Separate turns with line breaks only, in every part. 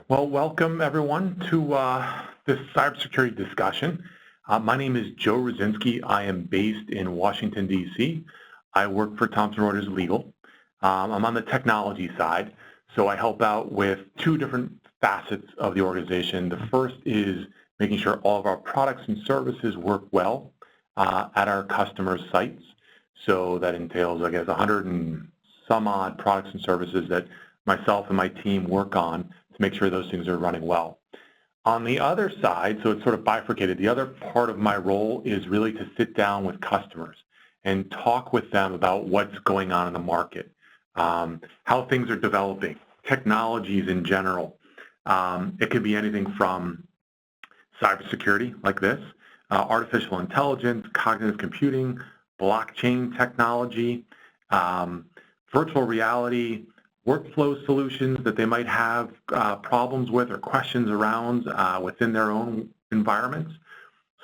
Well, welcome everyone to this cybersecurity discussion. My name is Joe Rosinski. I am based in Washington, D.C. I work for Thomson Reuters Legal. I'm on the technology side, so I help out with two different facets of the organization. The first is making sure all of our products and services work well at our customers' sites. So that entails, I guess, 100 and some odd products and services that myself and my team work on to make sure those things are running well. On the other side, so it's sort of bifurcated, the other part of my role is really to sit down with customers and talk with them about what's going on in the market, how things are developing, technologies in general. It could be anything from cybersecurity like this, artificial intelligence, cognitive computing, blockchain technology, virtual reality, workflow solutions that they might have problems with or questions around within their own environments.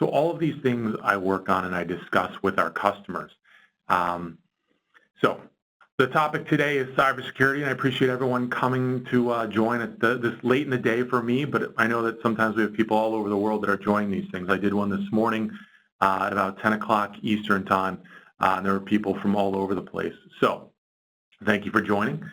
So all of these things I work on and I discuss with our customers. So the topic today is cybersecurity, and I appreciate everyone coming to join at this late in the day for me, but I know that sometimes we have people all over the world that are joining these things. I did one this morning at about 10 o'clock Eastern time, and there were people from all over the place. So thank you for joining.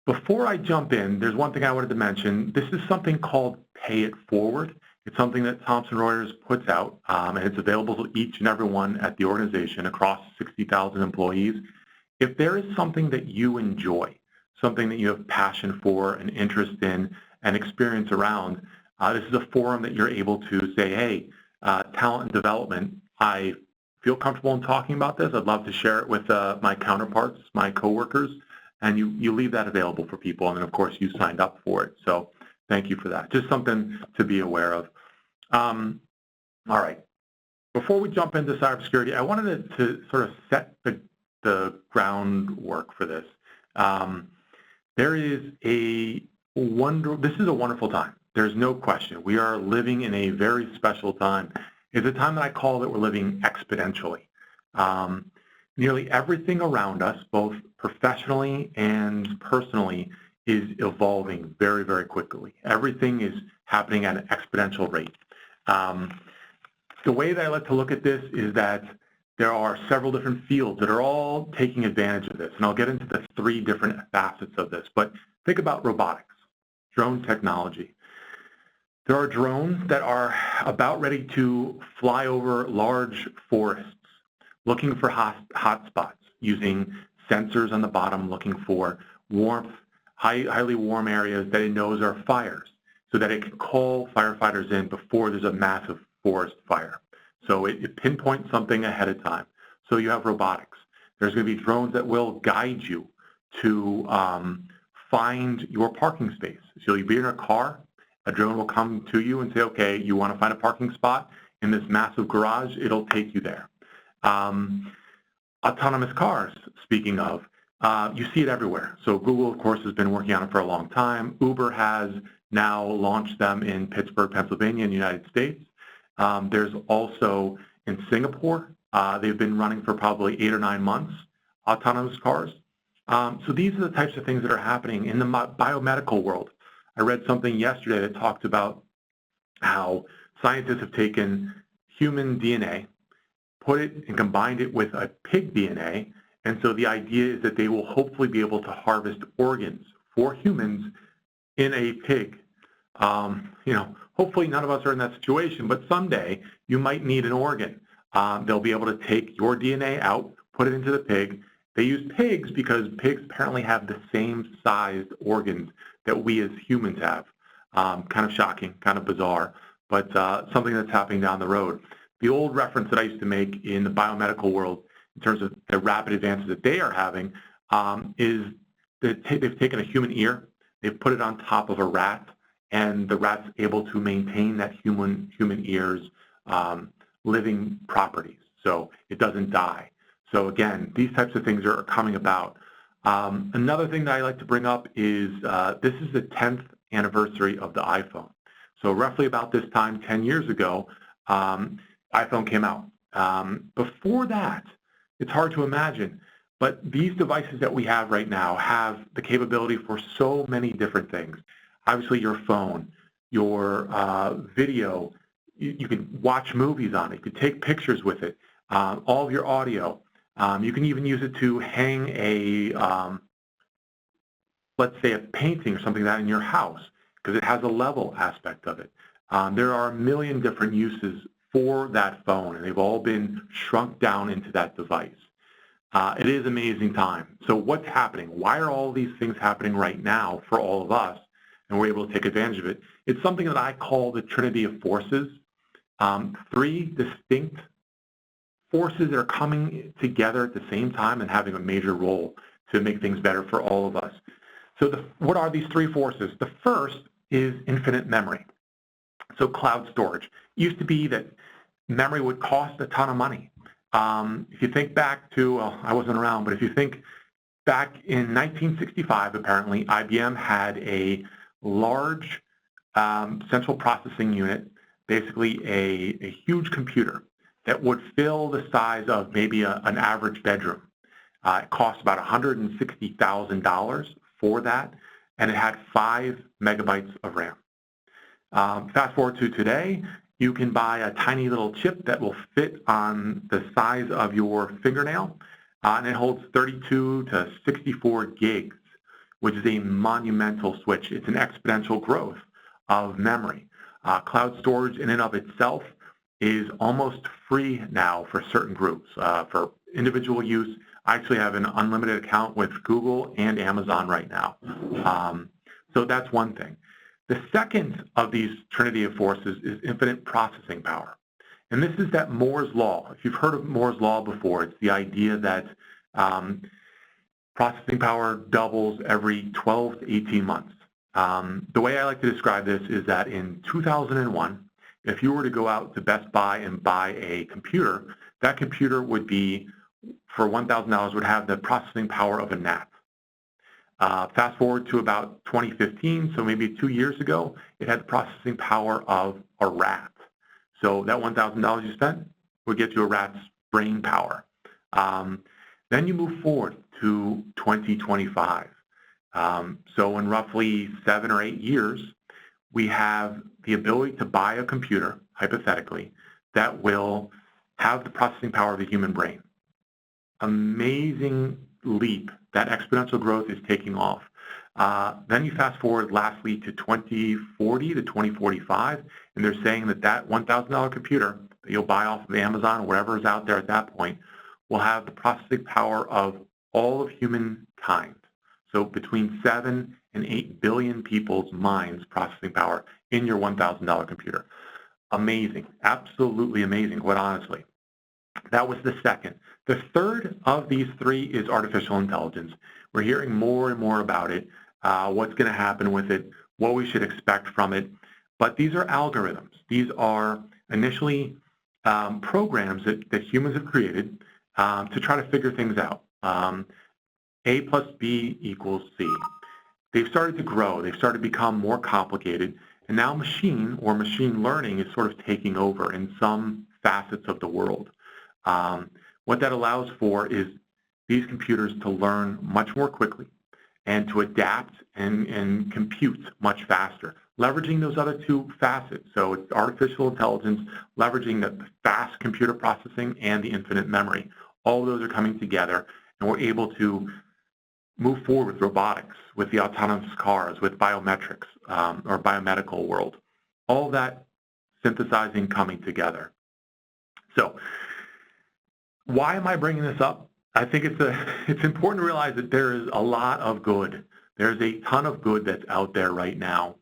Before I jump in, there's one thing I wanted to mention. This is something called Pay It Forward. It's something that Thomson Reuters puts out, and it's available to each and every one at the organization across 60,000 employees. If there is something that you enjoy, something that you have passion for and interest in and experience around, this is a forum that you're able to say, hey, talent and development, I feel comfortable in talking about this. I'd love to share it with my counterparts, my coworkers, and you leave that available for people. And then, of course, you signed up for it. So thank you for that. Just something to be aware of. All right. Before we jump into cybersecurity, I wanted to sort of set the groundwork for this. This is a wonderful time. There's no question. We are living in a very special time. It's a time that I call that we're living exponentially. Nearly everything around us, both professionally and personally, is evolving very, very quickly. Everything is happening at an exponential rate. The way that I like to look at this is that there are several different fields that are all taking advantage of this, and I'll get into the three different facets of this. But think about robotics, drone technology. There are drones that are about ready to fly over large forests, looking for hot spots, using sensors on the bottom, looking for warmth, highly warm areas that it knows are fires, so that it can call firefighters in before there's a massive forest fire. So it pinpoints something ahead of time. So you have robotics. There's going to be drones that will guide you to find your parking space. So you'll be in a car, a drone will come to you and say, okay, you want to find a parking spot in this massive garage, it'll take you there. Autonomous cars, speaking of, you see it everywhere. So Google, of course, has been working on it for a long time. Uber has now launched them in Pittsburgh, Pennsylvania in the United States. There's also in Singapore, they've been running for probably 8 or 9 months, autonomous cars. So these are the types of things that are happening in the biomedical world. I read something yesterday that talked about how scientists have taken human DNA, put it and combined it with a pig DNA, and so the idea is that they will hopefully be able to harvest organs for humans in a pig. Hopefully none of us are in that situation, but someday you might need an organ. They'll be able to take your DNA out, put it into the pig. They use pigs because pigs apparently have the same sized organs that we as humans have. Kind of shocking, kind of bizarre, but something that's happening down the road. The old reference that I used to make in the biomedical world in terms of the rapid advances that they are having is that they've taken a human ear, they've put it on top of a rat, and the rat's able to maintain that human ear's living properties, so it doesn't die. So again, these types of things are coming about. Another thing that I like to bring up is this is the 10th anniversary of the iPhone. So roughly about this time, 10 years ago, iPhone came out. Before that, it's hard to imagine, but these devices that we have right now have the capability for so many different things. Obviously, your phone, your video, you can watch movies on it. You can take pictures with it. All of your audio. You can even use it to hang a, let's say, a painting or something like that in your house because it has a level aspect of it. There are a million different uses for that phone, and they've all been shrunk down into that device. It is amazing time. So what's happening? Why are all these things happening right now for all of us, and we're able to take advantage of it? It's something that I call the Trinity of Forces. Three distinct forces that are coming together at the same time and having a major role to make things better for all of us. So what are these three forces? The first is infinite memory. So cloud storage. It used to be that memory would cost a ton of money. If you think back to, well, I wasn't around, but if you think back in 1965, apparently, IBM had a large central processing unit, basically a huge computer that would fill the size of maybe an average bedroom. It cost about $160,000 for that, and it had 5 megabytes of RAM. Fast forward to today, you can buy a tiny little chip that will fit on the size of your fingernail, and it holds 32 to 64 gigs, which is a monumental switch. It's an exponential growth of memory. Cloud storage in and of itself is almost free now for certain groups. For individual use, I actually have an unlimited account with Google and Amazon right now. So that's one thing. The second of these trinity of forces is infinite processing power. And this is that Moore's Law. If you've heard of Moore's Law before, it's the idea that processing power doubles every 12 to 18 months. The way I like to describe this is that in 2001, if you were to go out to Best Buy and buy a computer, that computer would be, for $1,000, would have the processing power of a gnat. Fast forward to about 2015, so maybe 2 years ago, it had the processing power of a rat. So that $1,000 you spent would get you a rat's brain power. Then you move forward to 2025. So in roughly 7 or 8 years, we have the ability to buy a computer, hypothetically, that will have the processing power of a human brain. Amazing leap. That exponential growth is taking off. Then you fast forward lastly to 2040 to 2045, and they're saying that that $1,000 computer that you'll buy off of Amazon or whatever is out there at that point will have the processing power of all of humankind. So between 7 and 8 billion people's minds processing power in your $1,000 computer. Amazing. Absolutely amazing, quite honestly. That was the second. The third of these three is artificial intelligence. We're hearing more and more about it, what's going to happen with it, what we should expect from it. But these are algorithms. These are initially programs that humans have created to try to figure things out. A plus B equals C. They've started to grow. They've started to become more complicated. And now machine or machine learning is sort of taking over in some facets of the world. What that allows for is these computers to learn much more quickly and to adapt and compute much faster, leveraging those other two facets. So it's artificial intelligence, leveraging the fast computer processing and the infinite memory. All of those are coming together, and we're able to move forward with robotics, with the autonomous cars, with biometrics or biomedical world. All that synthesizing coming together. So why am I bringing this up? I think it's important to realize that there is a lot of good. There's a ton of good that's out there right now.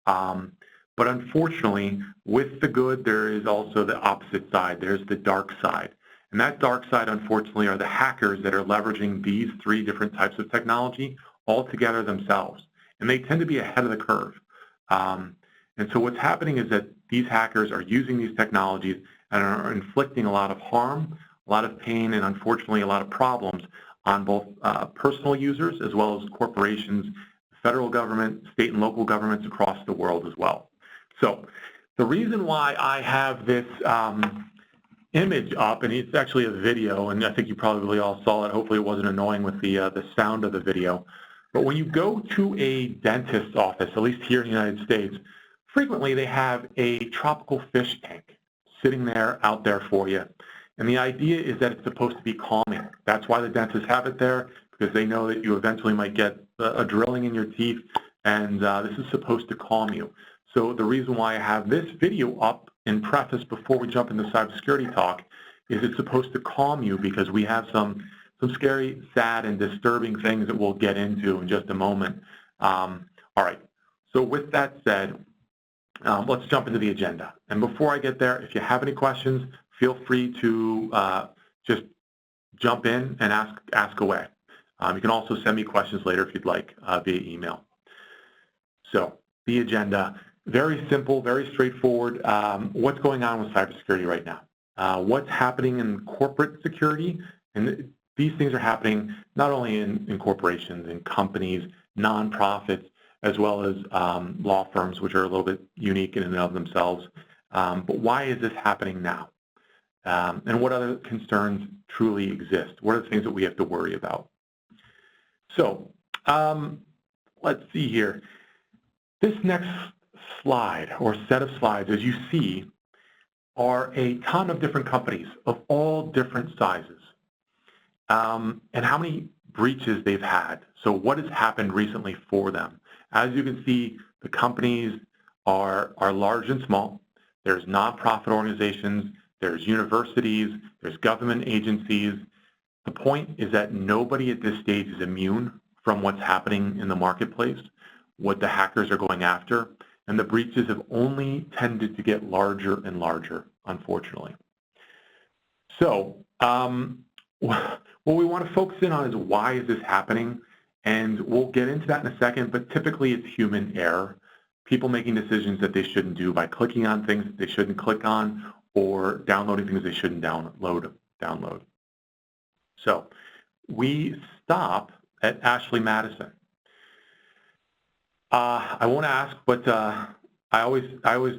But unfortunately, with the good, there is also the opposite side. There's the dark side. And that dark side, unfortunately, are the hackers that are leveraging these three different types of technology all together themselves. And they tend to be ahead of the curve. And so what's happening is that these hackers are using these technologies and are inflicting a lot of harm, a lot of pain, and unfortunately a lot of problems on both personal users as well as corporations, federal government, state and local governments across the world as well. So the reason why I have this image up, and it's actually a video, and I think you probably all saw it. Hopefully it wasn't annoying with the sound of the video. But when you go to a dentist's office, at least here in the United States, frequently they have a tropical fish tank sitting there out there for you. And the idea is that it's supposed to be calming. That's why the dentists have it there, because they know that you eventually might get a drilling in your teeth, and this is supposed to calm you. So the reason why I have this video up in preface before we jump into cybersecurity talk is it's supposed to calm you, because we have some scary, sad, and disturbing things that we'll get into in just a moment. All right, so with that said, let's jump into the agenda. And before I get there, if you have any questions, feel free to just jump in and ask away. You can also send me questions later if you'd like via email. So the agenda, very simple, very straightforward. What's going on with cybersecurity right now? What's happening in corporate security? And these things are happening not only in corporations, in companies, nonprofits, as well as law firms, which are a little bit unique in and of themselves. But why is this happening now? And what other concerns truly exist? What are the things that we have to worry about? So let's see here. This next slide or set of slides, as you see, are a ton of different companies of all different sizes and how many breaches they've had. So what has happened recently for them? As you can see, the companies are large and small. There's nonprofit organizations, there's universities, there's government agencies. The point is that nobody at this stage is immune from what's happening in the marketplace, what the hackers are going after, and the breaches have only tended to get larger and larger, unfortunately. So what we want to focus in on is why is this happening, and we'll get into that in a second, but typically it's human error, people making decisions that they shouldn't do by clicking on things that they shouldn't click on or downloading things they shouldn't download. So we stop at Ashley Madison. I won't ask, but I always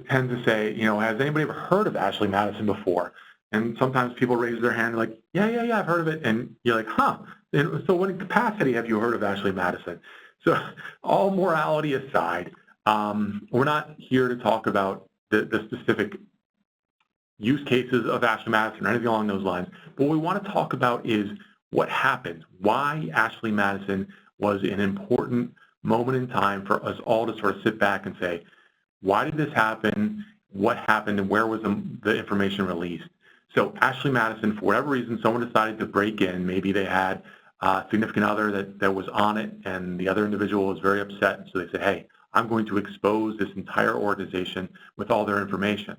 tend to say, you know, has anybody ever heard of Ashley Madison before? And sometimes people raise their hand like, yeah, I've heard of it. And you're like, huh. And so what capacity have you heard of Ashley Madison? So all morality aside, we're not here to talk about the specific use cases of Ashley Madison or anything along those lines. But what we want to talk about is what happened, why Ashley Madison was an important moment in time for us all to sort of sit back and say, why did this happen, what happened, and where was the information released? So Ashley Madison, for whatever reason, someone decided to break in. Maybe they had a significant other that was on it, and the other individual was very upset. So they said, hey, I'm going to expose this entire organization with all their information.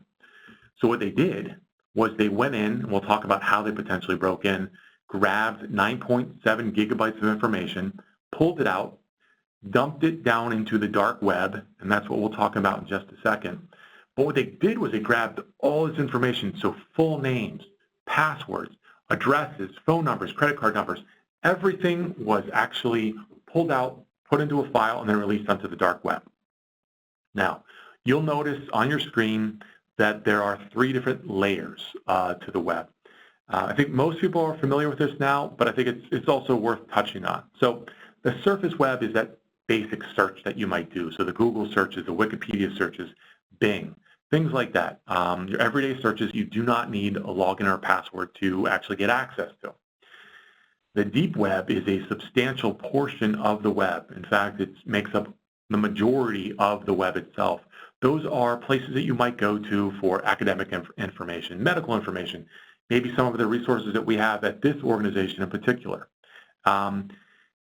So what they did was they went in, and we'll talk about how they potentially broke in, grabbed 9.7 gigabytes of information, pulled it out, dumped it down into the dark web, and that's what we'll talk about in just a second. But what they did was they grabbed all this information, so full names, passwords, addresses, phone numbers, credit card numbers, everything was actually pulled out, put into a file, and then released onto the dark web. Now, you'll notice on your screen that there are 3 different layers to the web. I think most people are familiar with this now, but I think it's also worth touching on. So the surface web is that basic search that you might do. So the Google searches, the Wikipedia searches, Bing, things like that. Your everyday searches, you do not need a login or a password to actually get access to. The deep web is a substantial portion of the web. In fact, it makes up the majority of the web itself. Those are places that you might go to for academic information, medical information, maybe some of the resources that we have at this organization in particular.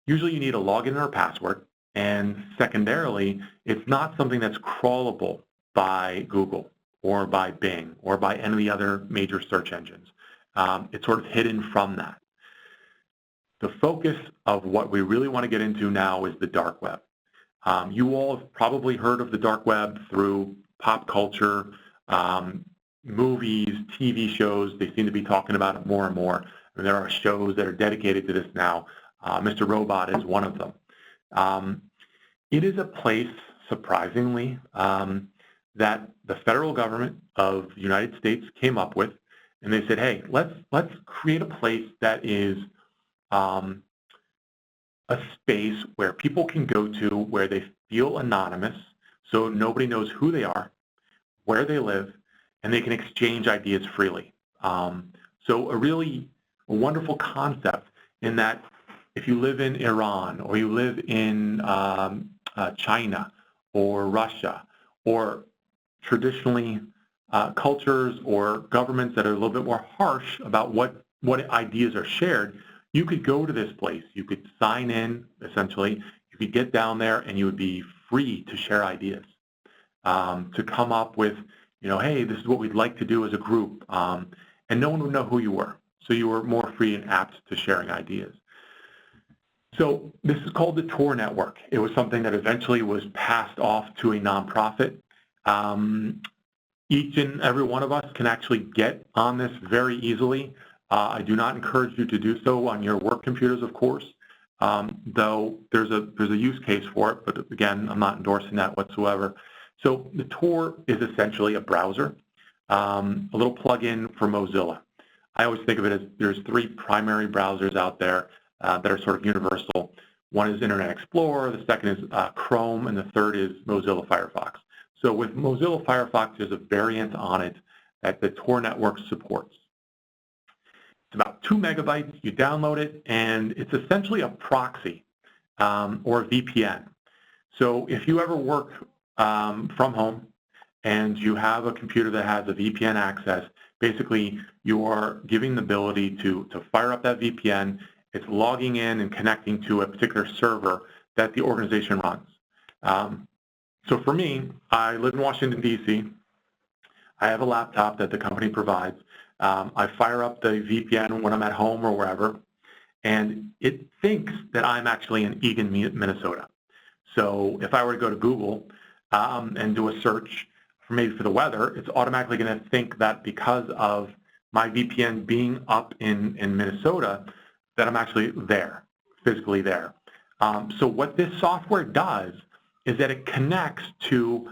Usually you need a login or a password, and secondarily, it's not something that's crawlable by Google or by Bing or by any of the other major search engines. It's sort of hidden from that. The focus of what we really want to get into now is the dark web. You all have probably heard of the dark web through pop culture, movies, TV shows. They seem to be talking about it more and more. And there are shows that are dedicated to this now. Mr. Robot is one of them. It is a place, surprisingly, that the federal government of the United States came up with, and they said, hey, let's create a place that is a space where people can go to where they feel anonymous, so nobody knows who they are, where they live, and they can exchange ideas freely. So a really wonderful concept in that if you live in Iran or you live in China or Russia or traditionally cultures or governments that are a little bit more harsh about what ideas are shared, you could go to this place. You could sign in, essentially. You could get down there and you would be free to share ideas, to come up with, hey, this is what we'd like to do as a group. And no one would know who you were. So you were more free and apt to sharing ideas. So this is called the Tor Network. It was something that eventually was passed off to a nonprofit. Each and every one of us can actually get on this very easily. I do not encourage you to do so on your work computers, of course, though there's a use case for it, but again, I'm not endorsing that whatsoever. So the Tor is essentially a browser, a little plug-in for Mozilla. I always think of it as there's three primary browsers out there that are sort of universal. One is Internet Explorer, the second is Chrome, and the third is Mozilla Firefox. So with Mozilla Firefox, there's a variant on it that the Tor network supports. It's about 2 megabytes. You download it, and it's essentially a proxy or a VPN. So if you ever work from home and you have a computer that has a VPN access, basically you are giving the ability to fire up that VPN. It's logging in and connecting to a particular server that the organization runs. So for me, I live in Washington, D.C. I have a laptop that the company provides. I fire up the VPN when I'm at home or wherever, and it thinks that I'm actually in Eagan, Minnesota. So if I were to go to Google and do a search maybe for the weather, it's automatically going to think that because of my VPN being up in Minnesota, that I'm actually there, physically there. So what this software does is that it connects to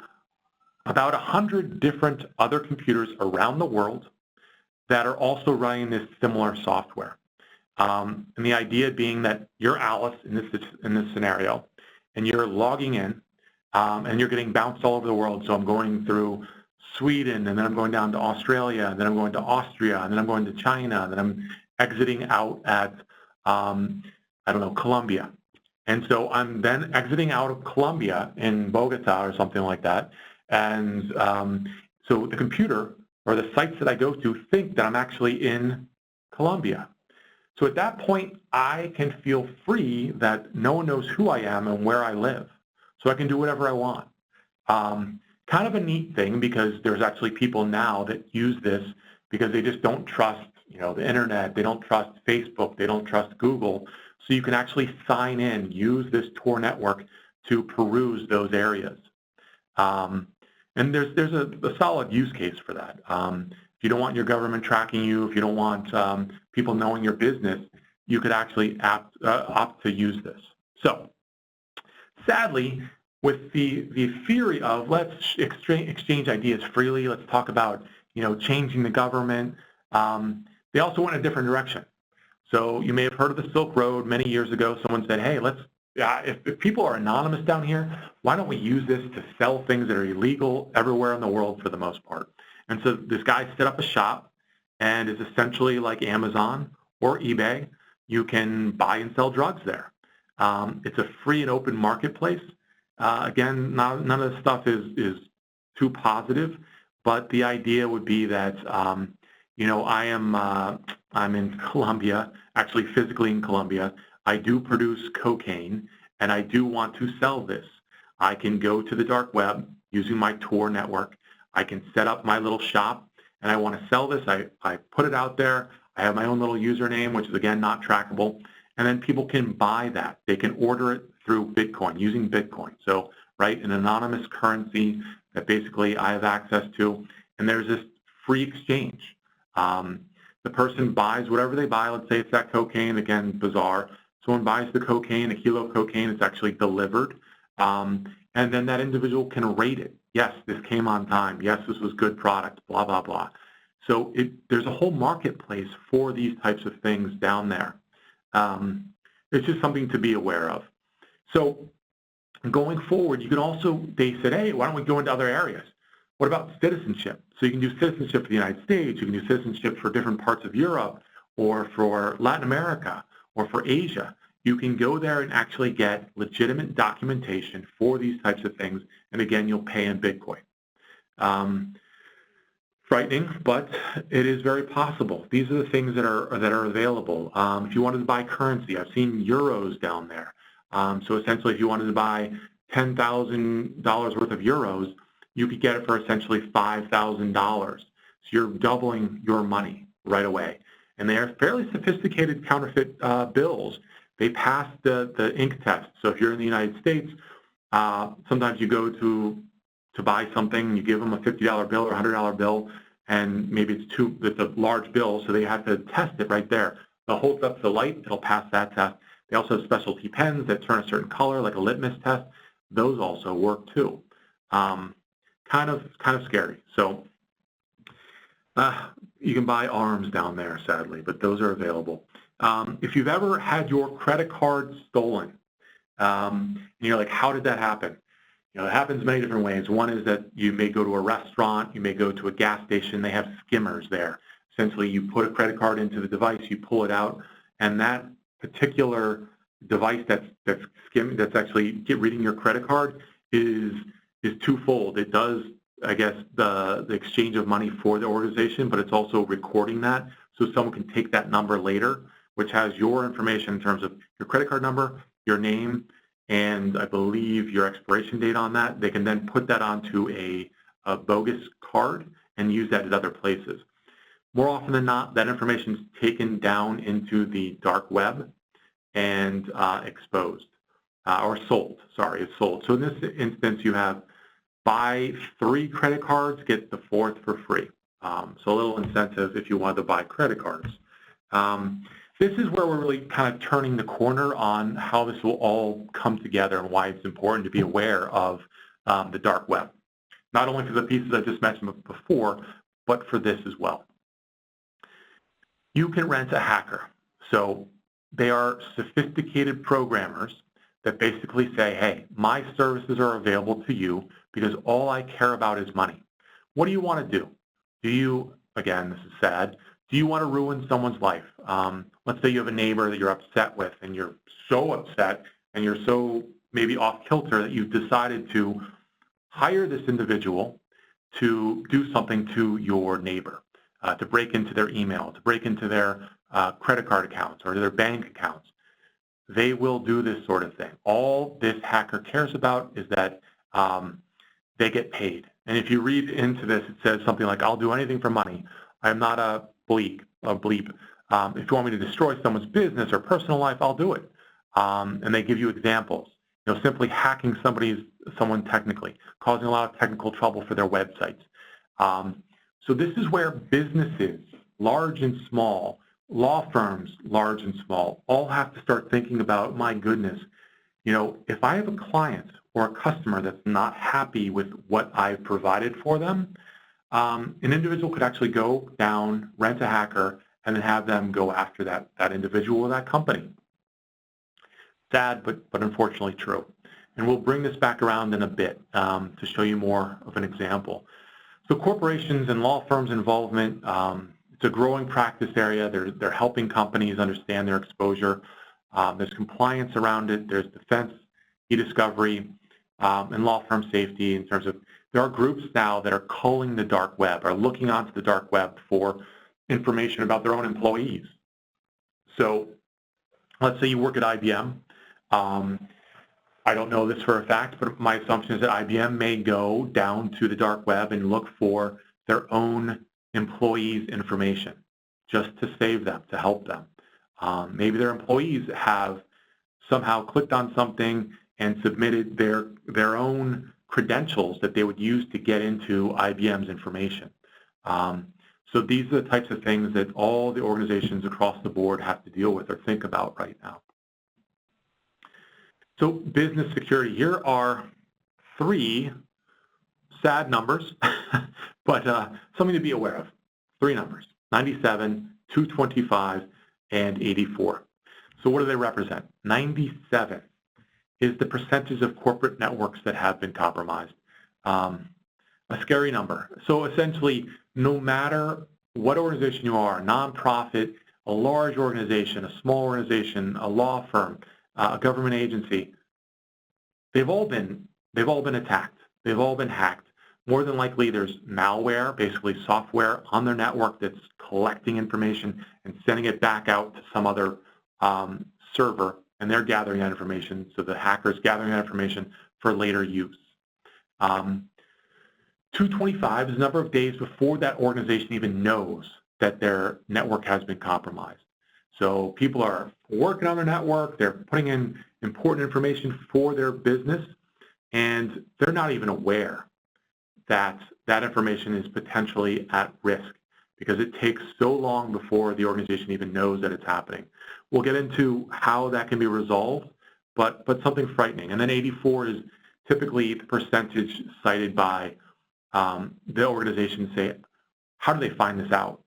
about 100 different other computers around the world that are also running this similar software. And the idea being that you're Alice in this scenario, and you're logging in, and you're getting bounced all over the world. So I'm going through Sweden, and then I'm going down to Australia, and then I'm going to Austria, and then I'm going to China, and then I'm exiting out at, Colombia. And so I'm then exiting out of Colombia in Bogota or something like that. And so the computer or the sites that I go to think that I'm actually in Colombia. So at that point, I can feel free that no one knows who I am and where I live. So I can do whatever I want. Kind of a neat thing, because there's actually people now that use this because they just don't trust, the internet. They don't trust Facebook. They don't trust Google. So you can actually sign in, use this Tor network to peruse those areas. And there's a solid use case for that. If you don't want your government tracking you, if you don't want people knowing your business, you could actually opt to use this. So sadly, with the theory of let's exchange ideas freely, let's talk about changing the government, they also went a different direction. So you may have heard of the Silk Road. Many years ago, someone said, hey, if people are anonymous down here, why don't we use this to sell things that are illegal everywhere in the world for the most part? And so this guy set up a shop, and it's essentially like Amazon or eBay. You can buy and sell drugs there. It's a free and open marketplace. Again, none of this stuff is too positive, but the idea would be that I'm in Colombia, actually physically in Colombia. I do produce cocaine, and I do want to sell this. I can go to the dark web using my Tor network. I can set up my little shop, and I want to sell this. I put it out there. I have my own little username, which is, again, not trackable. And then people can buy that. They can order it through Bitcoin, using Bitcoin. So, right, an anonymous currency that basically I have access to. And there's this free exchange. The person buys whatever they buy. Let's say it's that cocaine. Again, bizarre. Someone buys the cocaine, a kilo of cocaine. It's actually delivered. And then that individual can rate it. Yes, this came on time. Yes, this was good product, blah, blah, blah. So there's a whole marketplace for these types of things down there. it's just something to be aware of. So going forward, you can also, they said, hey, why don't we go into other areas? What about citizenship? So you can do citizenship for the United States, you can do citizenship for different parts of Europe, or for Latin America, or for Asia. You can go there and actually get legitimate documentation for these types of things, and again, you'll pay in Bitcoin. Frightening, but it is very possible. These are the things that are available. If you wanted to buy currency, I've seen euros down there. So essentially, if you wanted to buy $10,000 worth of euros, you could get it for essentially $5,000. So you're doubling your money right away. And they are fairly sophisticated counterfeit bills. They pass the ink test. So if you're in the United States, sometimes you go to buy something, you give them a $50 bill or $100 bill, and maybe it's a large bill, so they have to test it right there. They'll hold up the light, it'll pass that test. They also have specialty pens that turn a certain color, like a litmus test. Those also work too. Kind of scary. So you can buy arms down there, sadly, but those are available. If you've ever had your credit card stolen, and you're like, how did that happen? You know, it happens many different ways. One is that you may go to a restaurant, you may go to a gas station, they have skimmers there. Essentially, you put a credit card into the device, you pull it out, and that particular device that's actually reading your credit card is twofold. It does, I guess, the exchange of money for the organization, but it's also recording that, so someone can take that number later, which has your information in terms of your credit card number, your name, and I believe your expiration date on that. They can then put that onto a bogus card and use that at other places. More often than not, that information is taken down into the dark web and exposed, or sold, sorry, it's sold. So in this instance, you have buy 3 credit cards, get the 4th for free. So a little incentive if you wanted to buy credit cards. This is where we're really kind of turning the corner on how this will all come together and why it's important to be aware of the dark web. Not only for the pieces I just mentioned before, but for this as well. You can rent a hacker. So they are sophisticated programmers that basically say, hey, my services are available to you because all I care about is money. What do you want to do? Do you, again, this is sad, do you want to ruin someone's life? Let's say you have a neighbor that you're upset with, and you're so upset and you're so maybe off kilter that you've decided to hire this individual to do something to your neighbor, to break into their email, to break into their credit card accounts or their bank accounts. They will do this sort of thing. All this hacker cares about is that they get paid. And if you read into this, it says something like, I'll do anything for money. I'm not a bleep. If you want me to destroy someone's business or personal life, I'll do it. And they give you examples. You know, simply hacking someone technically, causing a lot of technical trouble for their websites. So this is where businesses, large and small, law firms, large and small, all have to start thinking about, my goodness, you know, if I have a client or a customer that's not happy with what I've provided for them, an individual could actually go down, rent a hacker, and then have them go after that individual or that company. Sad, but unfortunately true. And we'll bring this back around in a bit to show you more of an example. So corporations and law firms' involvement, it's a growing practice area. They're helping companies understand their exposure. There's compliance around it. There's defense, e-discovery, and law firm safety in terms of, there are groups now that are culling the dark web, are looking onto the dark web for information about their own employees. So let's say you work at IBM. I don't know this for a fact, but my assumption is that IBM may go down to the dark web and look for their own employees' information just to save them, to help them. Maybe their employees have somehow clicked on something and submitted their own credentials that they would use to get into IBM's information. So these are the types of things that all the organizations across the board have to deal with or think about right now. So business security, here are 3 sad numbers, but something to be aware of. 3 numbers, 97, 225, and 84. So what do they represent? 97 is the percentage of corporate networks that have been compromised. A scary number. So essentially, no matter what organization you are, a nonprofit, a large organization, a small organization, a law firm, a government agency, they've all been attacked. They've all been hacked. More than likely, there's malware, basically software on their network that's collecting information and sending it back out to some other server, and they're gathering that information. So the hacker's gathering that information for later use. 225 is the number of days before that organization even knows that their network has been compromised. So people are working on their network, they're putting in important information for their business, and they're not even aware that that information is potentially at risk because it takes so long before the organization even knows that it's happening. We'll get into how that can be resolved, but something frightening. And then 84 is typically the percentage cited by the organization say, how do they find this out?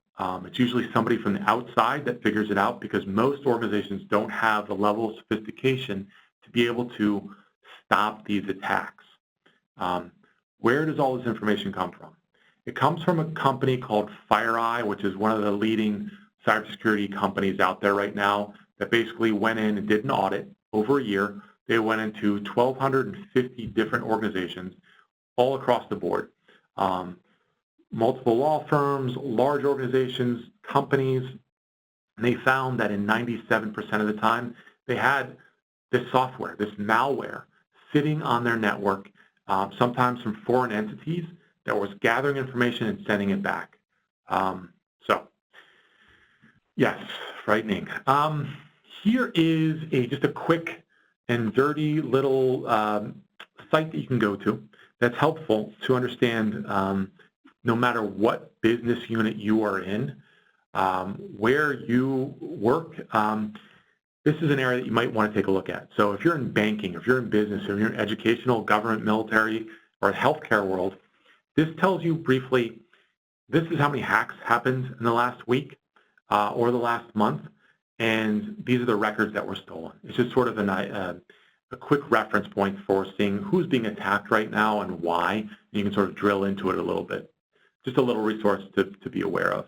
It's usually somebody from the outside that figures it out because most organizations don't have the level of sophistication to be able to stop these attacks. Where does all this information come from? It comes from a company called FireEye, which is one of the leading cybersecurity companies out there right now that basically went in and did an audit over a year. They went into 1,250 different organizations all across the board. Multiple law firms, large organizations, companies, and they found that in 97% of the time, they had this software, this malware, sitting on their network, sometimes from foreign entities that was gathering information and sending it back. So, yes, frightening. Here is just a quick and dirty little site that you can go to that's helpful to understand no matter what business unit you are in, where you work, this is an area that you might want to take a look at. So if you're in banking, if you're in business, if you're in educational, government, military, or healthcare world, this tells you briefly, this is how many hacks happened in the last week or the last month, and these are the records that were stolen. It's just sort of a quick reference point for seeing who's being attacked right now and why, and you can sort of drill into it a little bit. Just a little resource to be aware of.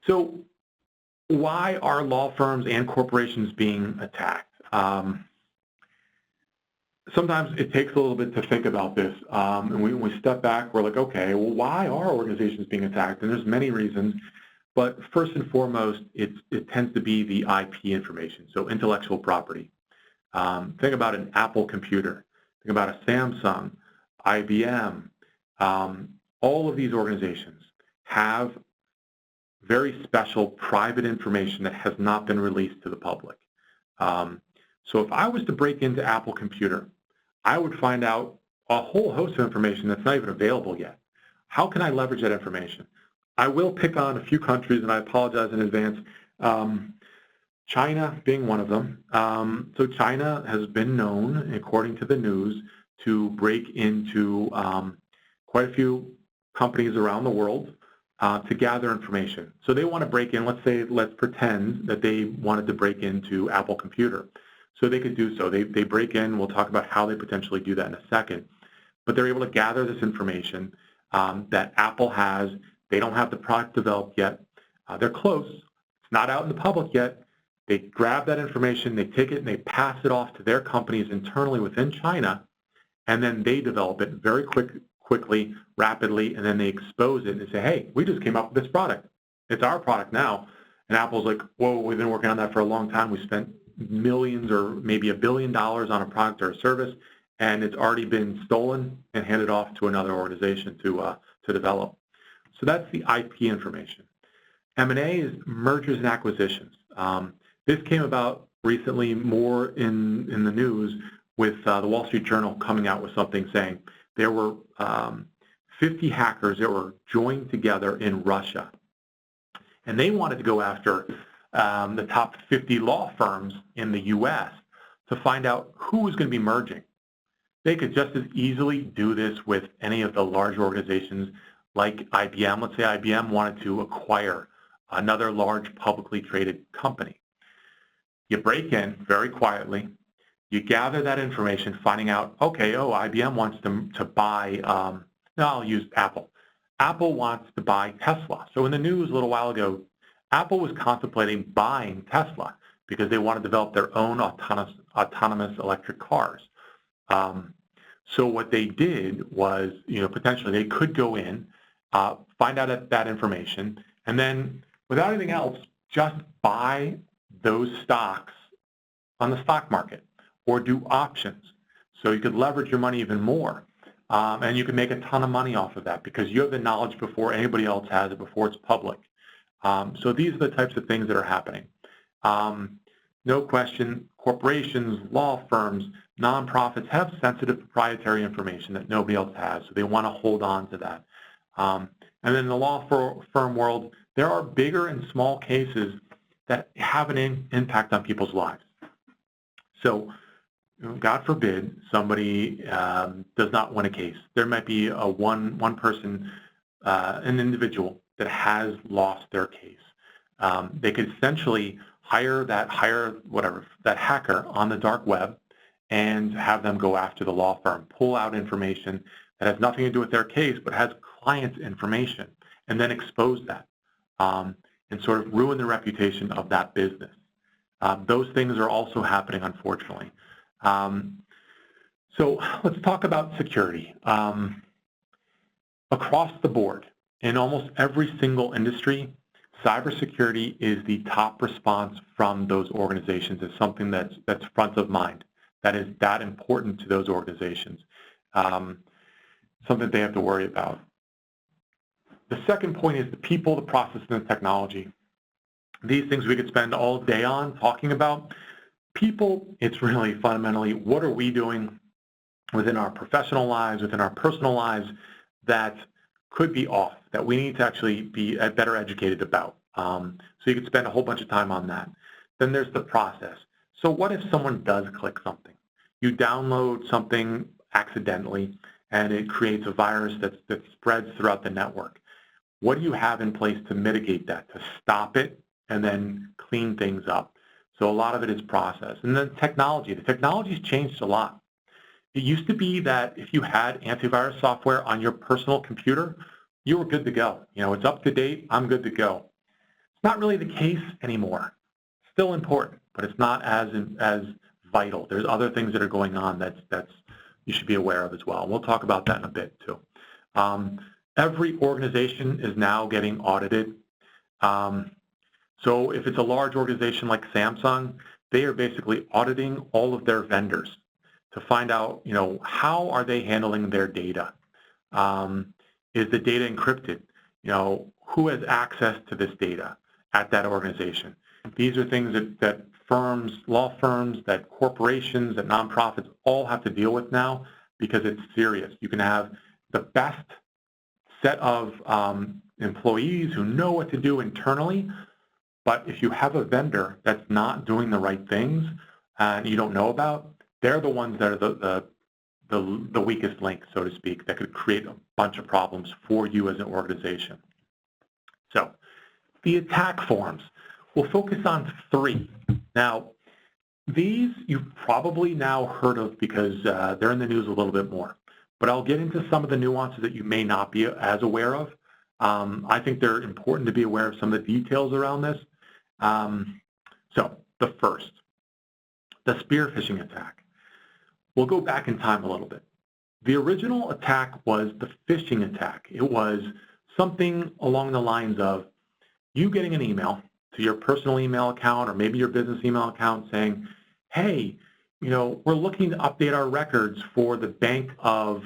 So why are law firms and corporations being attacked? Sometimes it takes a little bit to think about this, and when we step back, we're like, okay, well, why are organizations being attacked? And there's many reasons, but first and foremost, it tends to be the IP information, so intellectual property. Think about an Apple computer, think about a Samsung, IBM. All of these organizations have very special private information that has not been released to the public. So if I was to break into Apple Computer, I would find out a whole host of information that's not even available yet. How can I leverage that information? I will pick on a few countries, and I apologize in advance. China being one of them. So China has been known, according to the news, to break into quite a few companies around the world to gather information. So they want to break in, let's pretend that they wanted to break into Apple Computer. So they could do so. They break in, we'll talk about how they potentially do that in a second. But they're able to gather this information that Apple has. They don't have the product developed yet. They're close. It's not out in the public yet. They grab that information, they take it, and they pass it off to their companies internally within China, and then they develop it very quickly, rapidly, and then they expose it and they say, hey, we just came up with this product. It's our product now. And Apple's like, whoa, we've been working on that for a long time. We spent millions or maybe $1 billion on a product or a service, and it's already been stolen and handed off to another organization to develop. So that's the IP information. M&A is mergers and acquisitions. This came about recently more in the news with the Wall Street Journal coming out with something saying there were 50 hackers that were joined together in Russia. And they wanted to go after the top 50 law firms in the U.S. to find out who was going to be merging. They could just as easily do this with any of the large organizations like IBM. Let's say IBM wanted to acquire another large publicly traded company. You break in very quietly, you gather that information, finding out, okay, oh, IBM wants to buy, no, I'll use Apple. Apple wants to buy Tesla. So in the news a little while ago, Apple was contemplating buying Tesla because they want to develop their own autonomous electric cars. So what they did was, potentially they could go in, find out that information, and then without anything else, just buy those stocks on the stock market or do options. So you could leverage your money even more. And you can make a ton of money off of that because you have the knowledge before anybody else has it, before it's public. So these are the types of things that are happening. No question, corporations, law firms, nonprofits have sensitive proprietary information that nobody else has, so they want to hold on to that. And then in the law firm world, there are bigger and small cases that have an impact on people's lives. So God forbid somebody does not win a case. There might be a one person, an individual that has lost their case. They could essentially hire that hacker on the dark web and have them go after the law firm, pull out information that has nothing to do with their case but has clients' information, and then expose that and sort of ruin the reputation of that business. Those things are also happening, unfortunately. So let's talk about security. Across the board, in almost every single industry, cybersecurity is the top response from those organizations. It's something that's front of mind, that is that important to those organizations, something they have to worry about. The second point is the people, the process, and the technology. These things we could spend all day on talking about. People, it's really fundamentally, what are we doing within our professional lives, within our personal lives, that could be off, that we need to actually be better educated about. So you could spend a whole bunch of time on that. Then there's the process. So what if someone does click something? You download something accidentally, and it creates a virus that spreads throughout the network. What do you have in place to mitigate that, to stop it, and then clean things up? So a lot of it is process. And then technology. The technology's changed a lot. It used to be that if you had antivirus software on your personal computer, you were good to go. It's up to date, I'm good to go. It's not really the case anymore. Still important, but it's not as vital. There's other things that are going on that's you should be aware of as well. We'll talk about that in a bit too. Every organization is now getting audited. So if it's a large organization like Samsung, they are basically auditing all of their vendors to find out, how are they handling their data? Is the data encrypted? Who has access to this data at that organization? These are things that firms, law firms, that corporations, that nonprofits all have to deal with now because it's serious. You can have the best set of employees who know what to do internally, but if you have a vendor that's not doing the right things and you don't know about, they're the ones that are the weakest link, so to speak, that could create a bunch of problems for you as an organization. So the attack forms. We'll focus on 3. Now, these you've probably now heard of because they're in the news a little bit more, but I'll get into some of the nuances that you may not be as aware of. I think they're important to be aware of some of the details around this. So the first, the spear phishing attack. We'll go back in time a little bit. The original attack was the phishing attack. It was something along the lines of you getting an email to your personal email account or maybe your business email account saying, hey, we're looking to update our records for the Bank of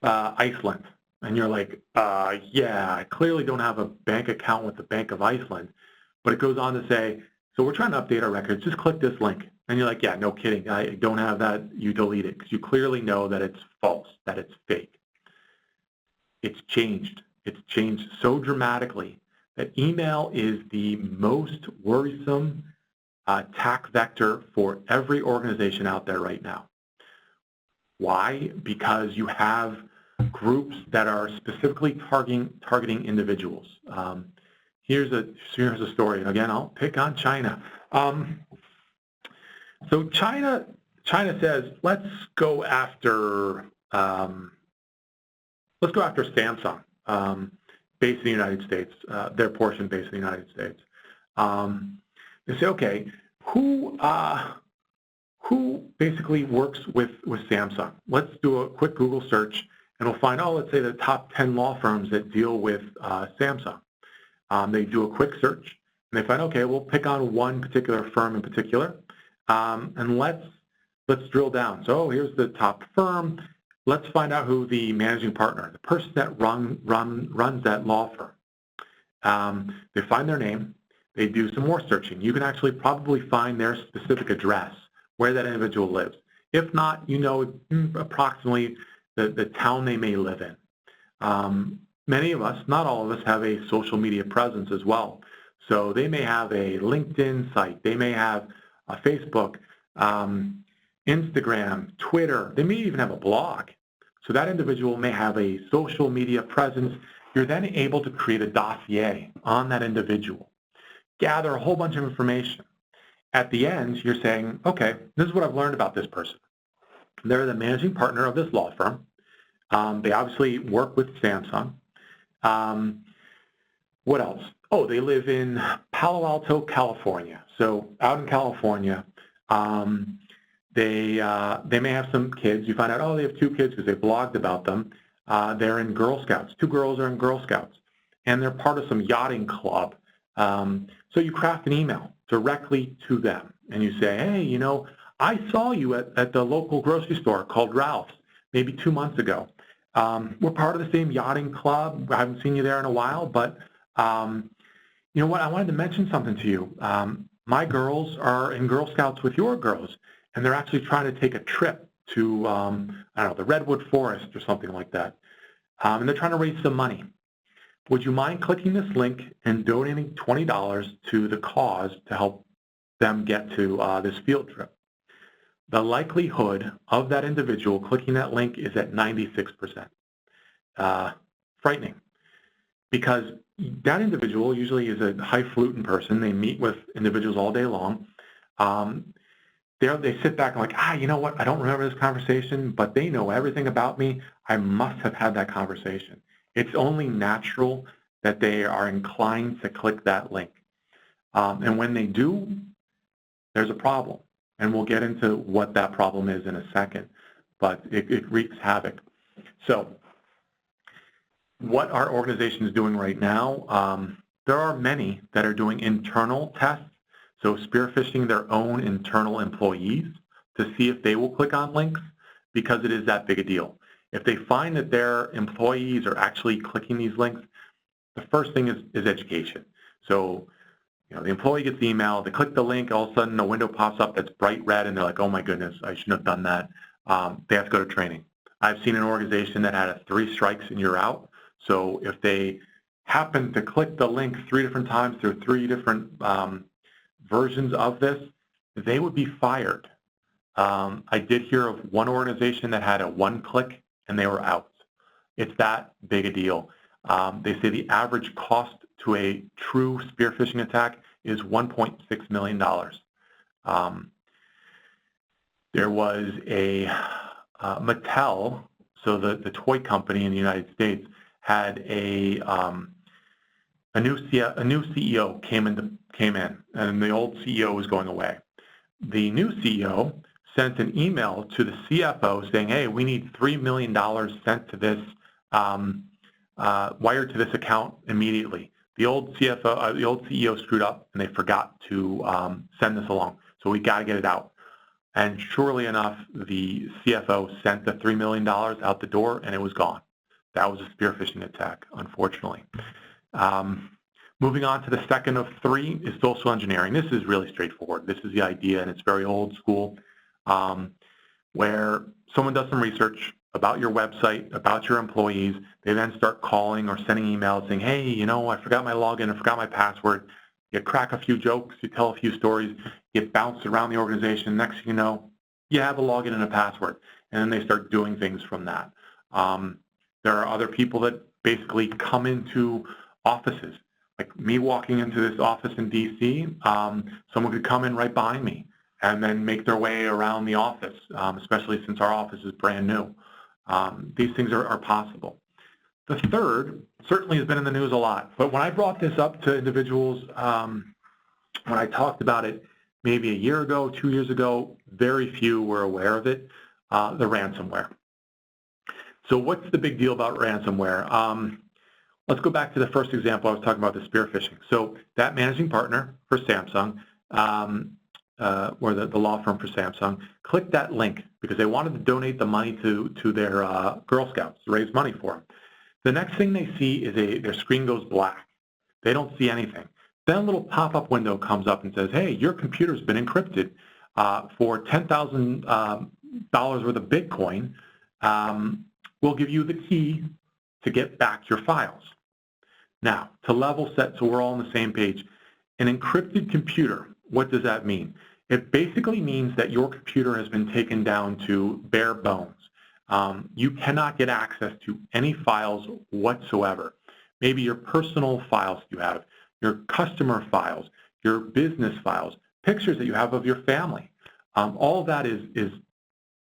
Iceland. And you're like, yeah, I clearly don't have a bank account with the Bank of Iceland. But it goes on to say, so we're trying to update our records. Just click this link. And you're like, yeah, no kidding. I don't have that. You delete it because you clearly know that it's false, that it's fake. It's changed. It's changed so dramatically that email is the most worrisome attack vector for every organization out there right now. Why? Because you have groups that are specifically targeting individuals. here's a story. And again, I'll pick on China. So China says, let's go after Samsung, based in the United States, their portion based in the United States. They say, okay, who basically works with Samsung? Let's do a quick Google search, and we'll find, let's say the top 10 law firms that deal with Samsung. They do a quick search, and they find, okay, we'll pick on one particular firm in particular, and let's drill down. So here's the top firm. Let's find out who the managing partner, the person that runs that law firm. They find their name. They do some more searching. You can actually probably find their specific address, where that individual lives. If not, you know approximately the town they may live in. Many of us, not all of us, have a social media presence as well. So they may have a LinkedIn site. They may have a Facebook, Instagram, Twitter. They may even have a blog. So that individual may have a social media presence. You're then able to create a dossier on that individual, gather a whole bunch of information. At the end, you're saying, okay, this is what I've learned about this person. They're the managing partner of this law firm. They obviously work with Samsung. What else? Oh, they live in Palo Alto, California. So out in California, they may have some kids. You find out, they have 2 kids because they blogged about them. They're in Girl Scouts. 2 girls are in Girl Scouts, and they're part of some yachting club. So you craft an email directly to them, and you say, hey, I saw you at the local grocery store called Ralph's maybe 2 months ago. We're part of the same yachting club. I haven't seen you there in a while, but you know what? I wanted to mention something to you. My girls are in Girl Scouts with your girls, and they're actually trying to take a trip to, I don't know, the Redwood Forest or something like that. And they're trying to raise some money. Would you mind clicking this link and donating $20 to the cause to help them get to this field trip? The likelihood of that individual clicking that link is at 96%. Frightening, because that individual usually is a highfalutin person. They meet with individuals all day long. They sit back and like, you know what? I don't remember this conversation, but they know everything about me. I must have had that conversation. It's only natural that they are inclined to click that link. And when they do, there's a problem. And we'll get into what that problem is in a second. But it wreaks havoc. So what are organizations doing right now? There are many that are doing internal tests, so spearfishing their own internal employees to see if they will click on links, because it is that big a deal. If they find that their employees are actually clicking these links, the first thing is education. So the employee gets the email, they click the link, all of a sudden a window pops up that's bright red, and they're like, oh my goodness, I shouldn't have done that. They have to go to training. I've seen an organization that had a 3 strikes and you're out. So if they happen to click the link 3 different times through 3 different versions of this, they would be fired. I did hear of one organization that had a 1 click and they were out. It's that big a deal. They say the average cost to a true spearfishing attack is $1.6 million. There was a Mattel, so the toy company in the United States, had a new CEO came in, and the old CEO was going away. The new CEO sent an email to the CFO saying, hey, we need $3 million sent to this, wired to this account immediately. The old CEO screwed up, and they forgot to send this along. So we got to get it out. And surely enough, the CFO sent the $3 million out the door, and it was gone. That was a spearfishing attack, unfortunately. Moving on to the second of 3 is social engineering. This is really straightforward. This is the idea, and it's very old school, where someone does some research about your website, about your employees. They then start calling or sending emails saying, hey, I forgot my login, I forgot my password. You crack a few jokes, you tell a few stories, get bounced around the organization. Next thing you know, you have a login and a password. And then they start doing things from that. There are other people that basically come into offices Like me walking into this office in DC, someone could come in right behind me and then make their way around the office, especially since our office is brand new. These things are possible. The third certainly has been in the news a lot, but when I brought this up to individuals, when I talked about it maybe a year ago, 2 years ago, very few were aware of it, the ransomware. So what's the big deal about ransomware? Let's go back to the first example I was talking about, the spear phishing. So that managing partner for Samsung, or the law firm for Samsung, clicked that link because they wanted to donate the money to their Girl Scouts, to raise money for them. The next thing they see is their screen goes black. They don't see anything. Then a little pop-up window comes up and says, hey, your computer's been encrypted for $10,000 worth of Bitcoin. We'll give you the key to get back your files. Now, to level set so we're all on the same page, an encrypted computer, what does that mean? It basically means that your computer has been taken down to bare bones. You cannot get access to any files whatsoever. Maybe your personal files you have, your customer files, your business files, pictures that you have of your family. All of that is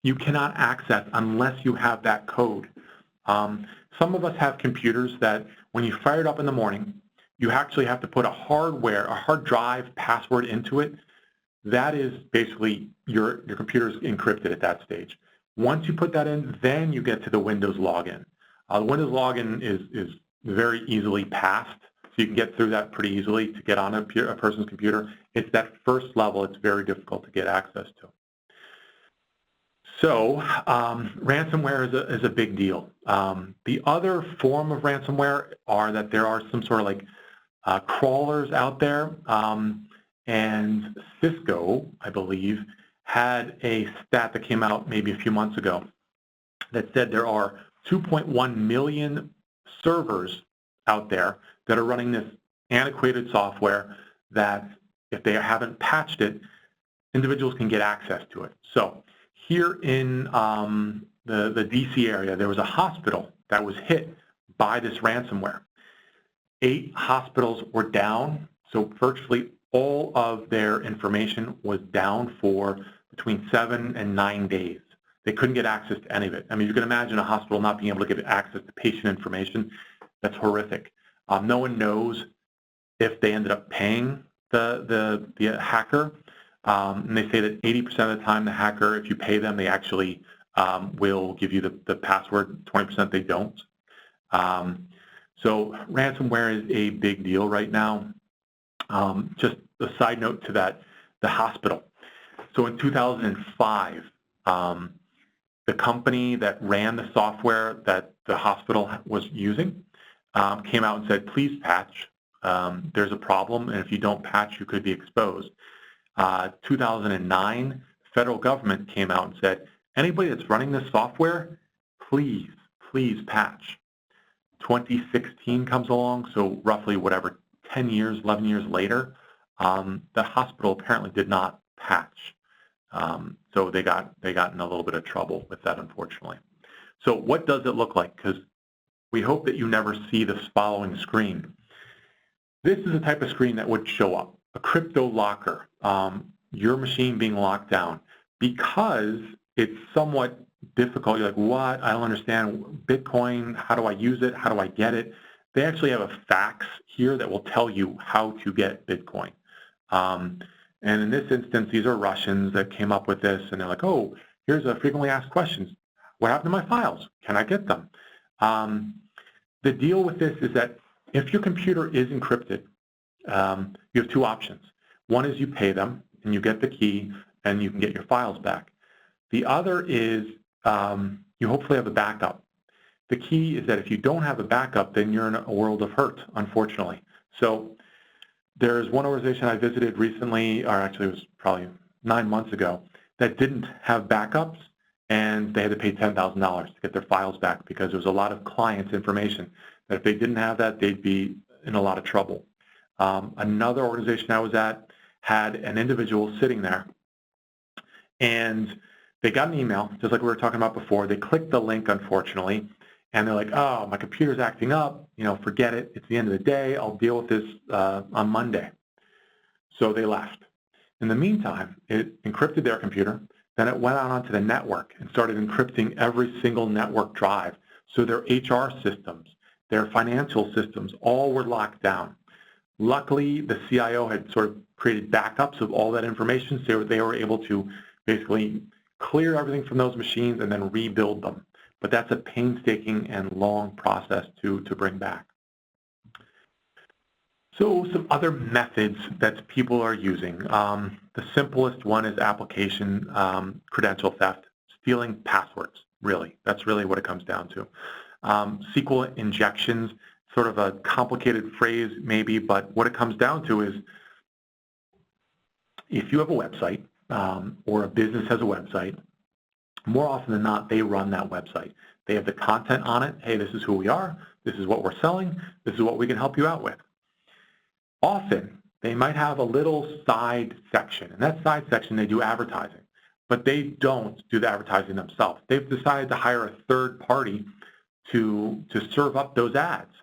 you cannot access unless you have that code. Some of us have computers that when you fire it up in the morning, you actually have to put a hard drive password into it. That is basically your computer is encrypted at that stage. Once you put that in, then you get to the Windows login. The Windows login is very easily passed, so you can get through that pretty easily to get on a person's computer. It's that first level it's very difficult to get access to. So ransomware is a big deal. The other form of ransomware are that there are some sort of like crawlers out there, and Cisco, I believe, had a stat that came out maybe a few months ago that said there are 2.1 million servers out there that are running this antiquated software that if they haven't patched it, individuals can get access to it. So here in the DC area, there was a hospital that was hit by this ransomware. 8 hospitals were down, so virtually all of their information was down for between 7 and 9 days. They couldn't get access to any of it. I mean, you can imagine a hospital not being able to get access to patient information. That's horrific. No one knows if they ended up paying the hacker. And they say that 80% of the time the hacker, if you pay them, they actually will give you the password. 20% they don't. So ransomware is a big deal right now. Just a side note to that, the hospital. So in 2005, the company that ran the software that the hospital was using came out and said, please patch. There's a problem, and if you don't patch, you could be exposed. 2009, federal government came out and said, anybody that's running this software, please patch. 2016 comes along, so roughly 10 years, 11 years later, the hospital apparently did not patch. So they got in a little bit of trouble with that, unfortunately. So what does it look like? Because we hope that you never see this following screen. This is the type of screen that would show up, a crypto locker, your machine being locked down. Because it's somewhat difficult, you're like, what? I don't understand Bitcoin. How do I use it? How do I get it? They actually have a fax here that will tell you how to get Bitcoin. And in this instance, these are Russians that came up with this, and they're like, oh, here's a frequently asked questions. What happened to my files? Can I get them? The deal with this is that if your computer is encrypted, you have 2 options. One is you pay them, and you get the key, and you can get your files back. The other is you hopefully have a backup. The key is that if you don't have a backup, then you're in a world of hurt, unfortunately. So there's one organization I visited recently, or actually it was probably 9 months ago, that didn't have backups, and they had to pay $10,000 to get their files back because there was a lot of clients' information that if they didn't have that, they'd be in a lot of trouble. Another organization I was at had an individual sitting there, and they got an email, just like we were talking about before. They clicked the link, unfortunately, and they're like, oh, my computer's acting up, forget it, it's the end of the day, I'll deal with this on Monday. So they left. In the meantime, it encrypted their computer, then it went out onto the network and started encrypting every single network drive. So their HR systems, their financial systems, all were locked down. Luckily, the CIO had sort of created backups of all that information, so they were able to basically clear everything from those machines and then rebuild them. But that's a painstaking and long process to bring back. So some other methods that people are using. The simplest one is application credential theft, stealing passwords, really. That's really what it comes down to. SQL injections, sort of a complicated phrase maybe, but what it comes down to is if you have a website or a business has a website, more often than not, they run that website. They have the content on it. Hey, this is who we are. This is what we're selling. This is what we can help you out with. Often, they might have a little side section. In that side section, they do advertising, but they don't do the advertising themselves. They've decided to hire a third party to serve up those ads.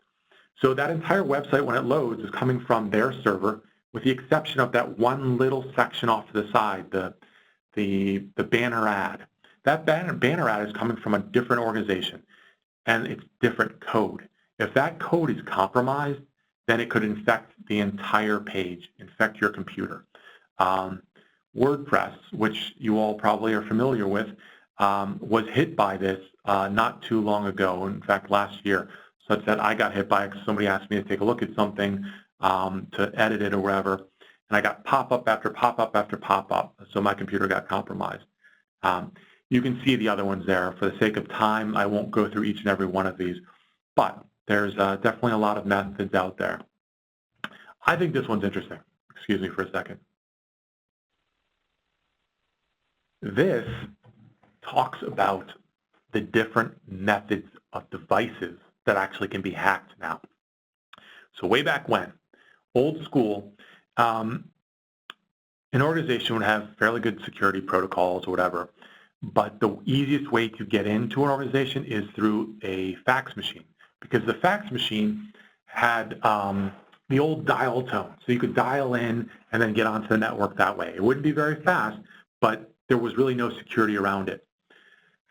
So that entire website, when it loads, is coming from their server, with the exception of that one little section off to the side, the banner ad. That banner ad is coming from a different organization, and it's different code. If that code is compromised, then it could infect the entire page, infect your computer. WordPress, which you all probably are familiar with, was hit by this not too long ago, in fact last year, such that I got hit by it because somebody asked me to take a look at something to edit it or whatever, and I got pop-up after pop-up after pop-up, so my computer got compromised. You can see the other ones there. For the sake of time, I won't go through each and every one of these, but there's definitely a lot of methods out there. I think this one's interesting. Excuse me for a second. This talks about the different methods of devices that actually can be hacked now. So way back when, old school, an organization would have fairly good security protocols or whatever, but the easiest way to get into an organization is through a fax machine, because the fax machine had the old dial tone. So you could dial in and then get onto the network that way. It wouldn't be very fast, but there was really no security around it.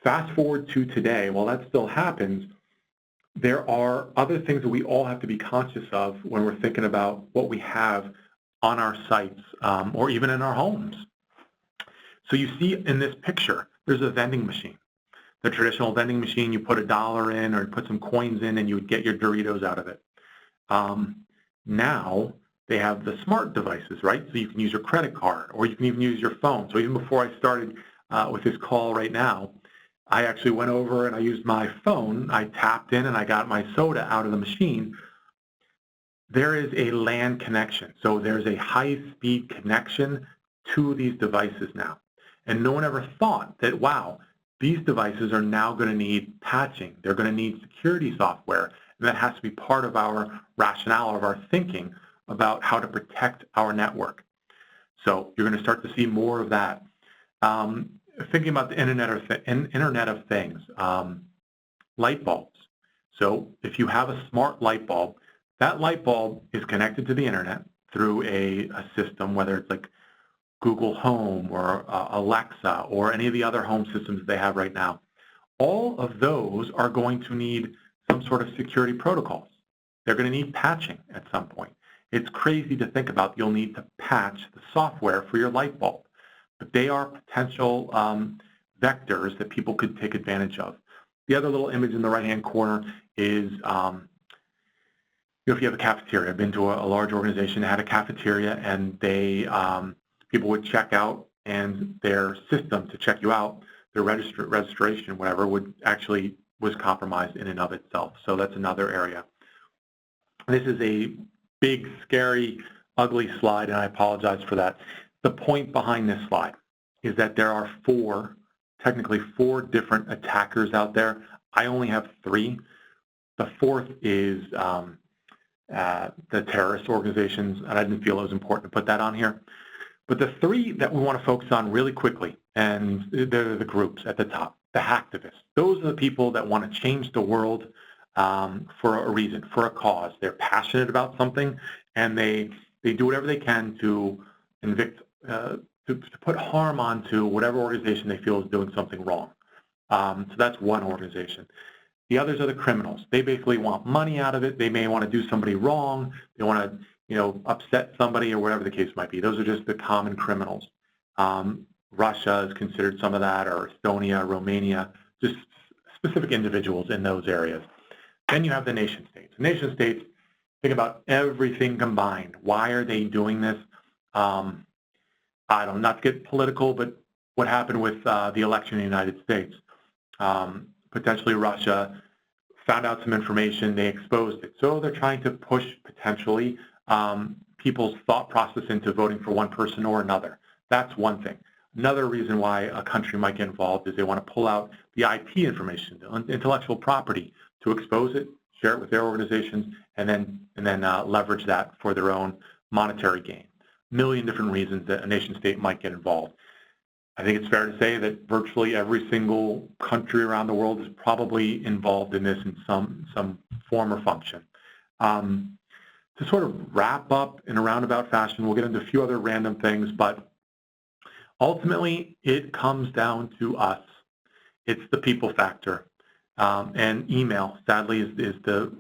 Fast forward to today, while that still happens, there are other things that we all have to be conscious of when we're thinking about what we have on our sites or even in our homes. So you see in this picture, there's a vending machine. The traditional vending machine, you put $1 in or put some coins in and you would get your Doritos out of it. Now they have the smart devices, right? So you can use your credit card or you can even use your phone. So even before I started with this call right now, I actually went over and I used my phone. I tapped in and I got my soda out of the machine. There is a LAN connection. So there's a high-speed connection to these devices now. And no one ever thought that, wow, these devices are now going to need patching. They're going to need security software. And that has to be part of our rationale, of our thinking about how to protect our network. So you're going to start to see more of that. Thinking about the Internet of Things, light bulbs. So if you have a smart light bulb, that light bulb is connected to the internet through a system, whether it's like Google Home or Alexa or any of the other home systems that they have right now. All of those are going to need some sort of security protocols. They're going to need patching at some point. It's crazy to think about you'll need to patch the software for your light bulb, but they are potential vectors that people could take advantage of. The other little image in the right-hand corner is, if you have a cafeteria. I've been to a large organization that had a cafeteria, and they people would check out, and their system to check you out, their registration, whatever, was compromised in and of itself. So that's another area. This is a big, scary, ugly slide, and I apologize for that. The point behind this slide is that there are technically four different attackers out there. I only have 3. The fourth is the terrorist organizations, and I didn't feel it was important to put that on here. But the 3 that we want to focus on really quickly, and they're the groups at the top. the hacktivists. Those are the people that want to change the world for a reason, for a cause. They're passionate about something, and they do whatever they can to to put harm onto whatever organization they feel is doing something wrong. So that's one organization. The others are the criminals. They basically want money out of it. They may want to do somebody wrong. They want to, upset somebody or whatever the case might be. Those are just the common criminals. Russia is considered some of that, or Estonia, Romania, just specific individuals in those areas. Then you have the nation states. The nation states, think about everything combined. Why are they doing this? I don't, not to get political, but what happened with the election in the United States? Potentially Russia found out some information, they exposed it. So they're trying to push potentially people's thought process into voting for one person or another. That's one thing. Another reason why a country might get involved is they want to pull out the IP information, intellectual property, to expose it, share it with their organizations, and then leverage that for their own monetary gain. A million different reasons that a nation state might get involved. I think it's fair to say that virtually every single country around the world is probably involved in this in some form or function. To sort of wrap up in a roundabout fashion, we'll get into a few other random things, but ultimately it comes down to us. It's the people factor. And email, sadly, is the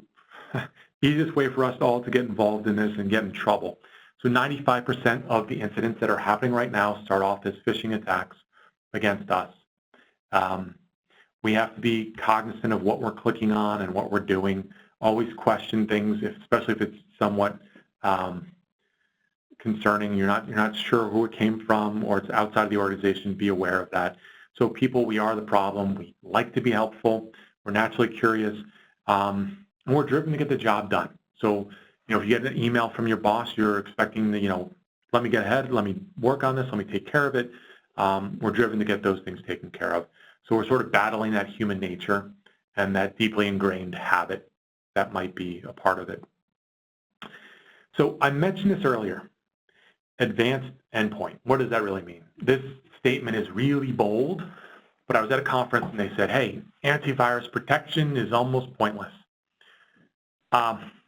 easiest way for us all to get involved in this and get in trouble. So 95% of the incidents that are happening right now start off as phishing attacks against us. We have to be cognizant of what we're clicking on and what we're doing. Always question things, especially if it's somewhat concerning. You're not sure who it came from or it's outside of the organization. Be aware of that. So people, we are the problem. We like to be helpful. We're naturally curious. And we're driven to get the job done. So, if you get an email from your boss, you're expecting to, let me get ahead, let me work on this, let me take care of it. We're driven to get those things taken care of. So we're sort of battling that human nature and that deeply ingrained habit that might be a part of it. So I mentioned this earlier, advanced endpoint. What does that really mean? This statement is really bold, but I was at a conference and they said, hey, antivirus protection is almost pointless.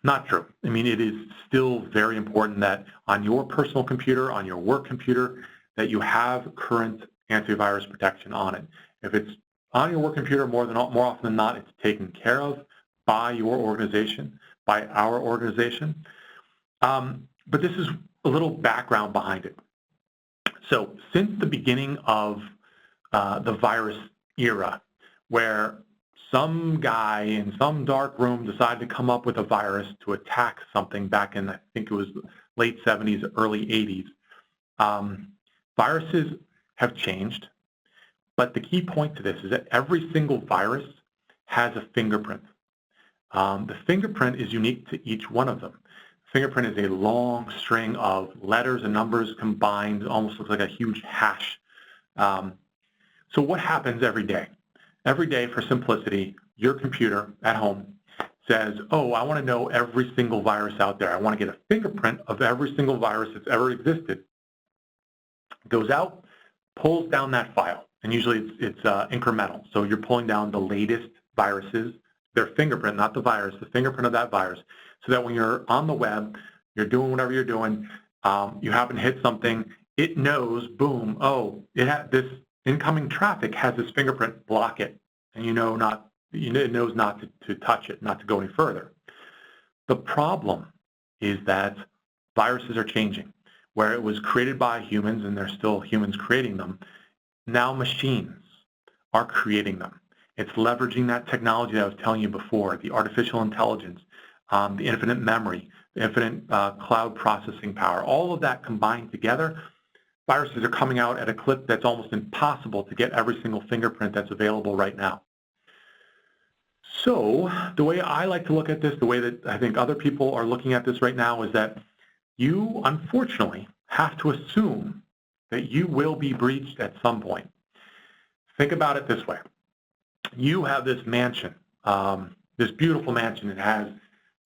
Not true. I mean, it is still very important that on your personal computer, on your work computer, that you have current antivirus protection on it. If it's on your work computer, more often than not, it's taken care of by your organization, by our organization. But this is a little background behind it. So since the beginning of the virus era, where some guy in some dark room decided to come up with a virus to attack something back in, I think it was late 70s, early 80s. Viruses have changed, but the key point to this is that every single virus has a fingerprint. The fingerprint is unique to each one of them. Fingerprint is a long string of letters and numbers combined, almost looks like a huge hash. So what happens every day? Every day, for simplicity, your computer at home says, oh, I want to know every single virus out there. I want to get a fingerprint of every single virus that's ever existed. It goes out, pulls down that file, and usually it's incremental. So you're pulling down the latest viruses, their fingerprint, not the virus, the fingerprint of that virus, so that when you're on the web, you're doing whatever you're doing, you happen to hit something, it knows, boom, oh, this incoming traffic has this fingerprint, block it, and it knows not to touch it, not to go any further. The problem is that viruses are changing. Where it was created by humans, and there's still humans creating them, now machines are creating them. It's leveraging that technology that I was telling you before, the artificial intelligence, the infinite memory, the infinite cloud processing power, all of that combined together. Viruses are coming out at a clip that's almost impossible to get every single fingerprint that's available right now. So the way I like to look at this, the way that I think other people are looking at this right now, is that you, unfortunately, have to assume that you will be breached at some point. Think about it this way. You have this mansion, this beautiful mansion. It has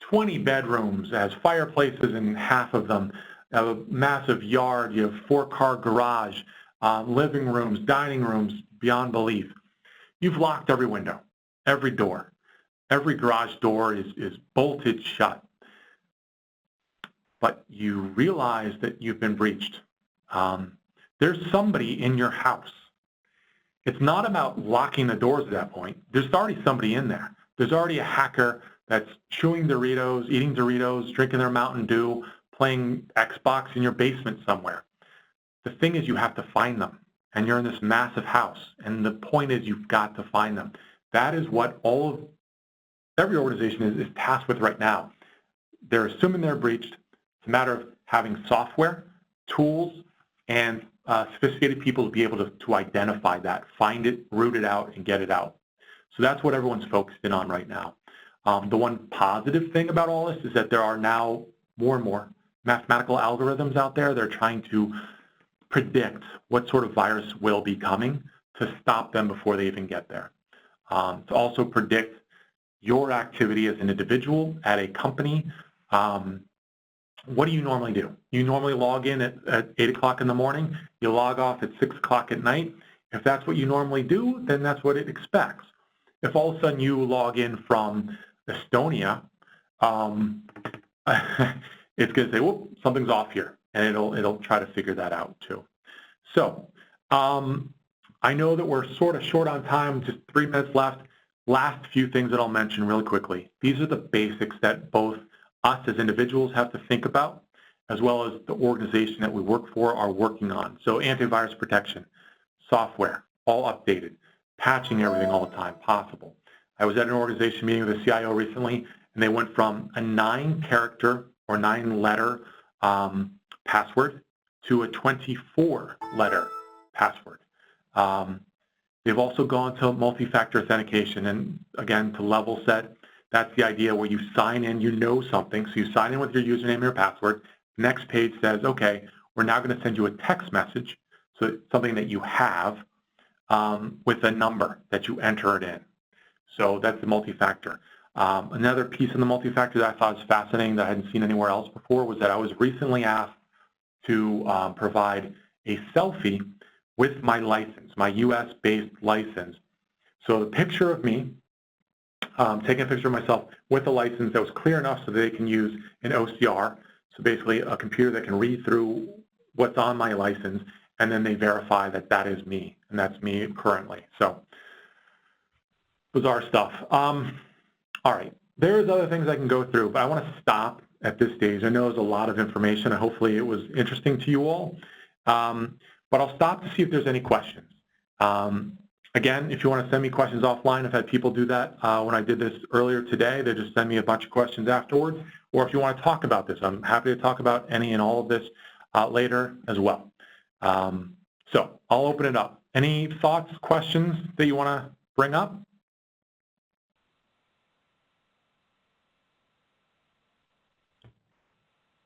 20 bedrooms, it has fireplaces in half of them, a massive yard, you have 4-car garage, living rooms, dining rooms, beyond belief. You've locked every window, every door. Every garage door is bolted shut. But you realize that you've been breached. There's somebody in your house. It's not about locking the doors at that point. There's already somebody in there. There's already a hacker that's chewing Doritos, eating Doritos, drinking their Mountain Dew, playing Xbox in your basement somewhere. The thing is, you have to find them. And you're in this massive house. And the point is, you've got to find them. That is what every organization is tasked with right now. They're assuming they're breached. It's a matter of having software, tools, and sophisticated people to be able to identify that, find it, root it out, and get it out. So that's what everyone's focused in on right now. The one positive thing about all this is that there are now more and more mathematical algorithms out there. They're trying to predict what sort of virus will be coming to stop them before they even get there. To also predict your activity as an individual at a company. What do you normally do? You normally log in at 8 o'clock in the morning. You log off at 6 o'clock at night. If that's what you normally do, then that's what it expects. If all of a sudden you log in from Estonia, it's going to say, whoop, something's off here, and it'll try to figure that out too. So I know that we're sort of short on time, just 3 minutes left. Last few things that I'll mention really quickly. These are the basics that both us as individuals have to think about, as well as the organization that we work for are working on. So antivirus protection, software, all updated, patching everything all the time possible. I was at an organization meeting with a CIO recently, and they went from a 9-character or 9-letter password to a 24-letter password. They've also gone to multi-factor authentication, and again, to level set, that's the idea where you sign in, you know something, so you sign in with your username and your password. The next page says, okay, we're now going to send you a text message, so it's something that you have with a number that you enter it in. So that's the multi-factor. Another piece in the multi-factor that I thought was fascinating that I hadn't seen anywhere else before was that I was recently asked to provide a selfie with my license, my US-based license. So the picture of me, taking a picture of myself with a license that was clear enough so that they can use an OCR, so basically a computer that can read through what's on my license, and then they verify that that is me, and that's me currently. So bizarre stuff. All right, there's other things I can go through, but I want to stop at this stage. I know there's a lot of information, and hopefully it was interesting to you all. But I'll stop to see if there's any questions. Again, if you want to send me questions offline, I've had people do that when I did this earlier today. They just send me a bunch of questions afterwards. Or if you want to talk about this, I'm happy to talk about any and all of this later as well. So I'll open it up. Any thoughts, questions that you want to bring up?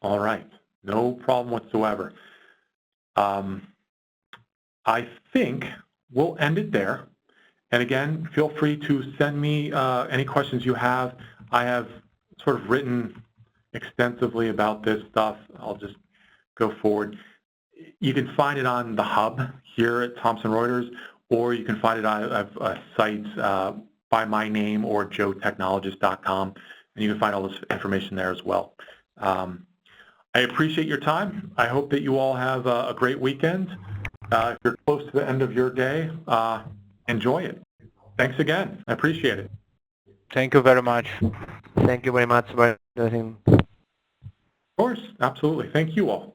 All right, no problem whatsoever. I think we'll end it there. And again, feel free to send me any questions you have. I have sort of written extensively about this stuff. I'll just go forward. You can find it on the hub here at Thomson Reuters, or you can find it on sites by my name or joetechnologist.com, and you can find all this information there as well. I appreciate your time. I hope that you all have a great weekend. If you're close to the end of your day, enjoy it. Thanks again. I appreciate it.
Thank you very much.
Thank you very much for everything.
Of course, absolutely. Thank you all.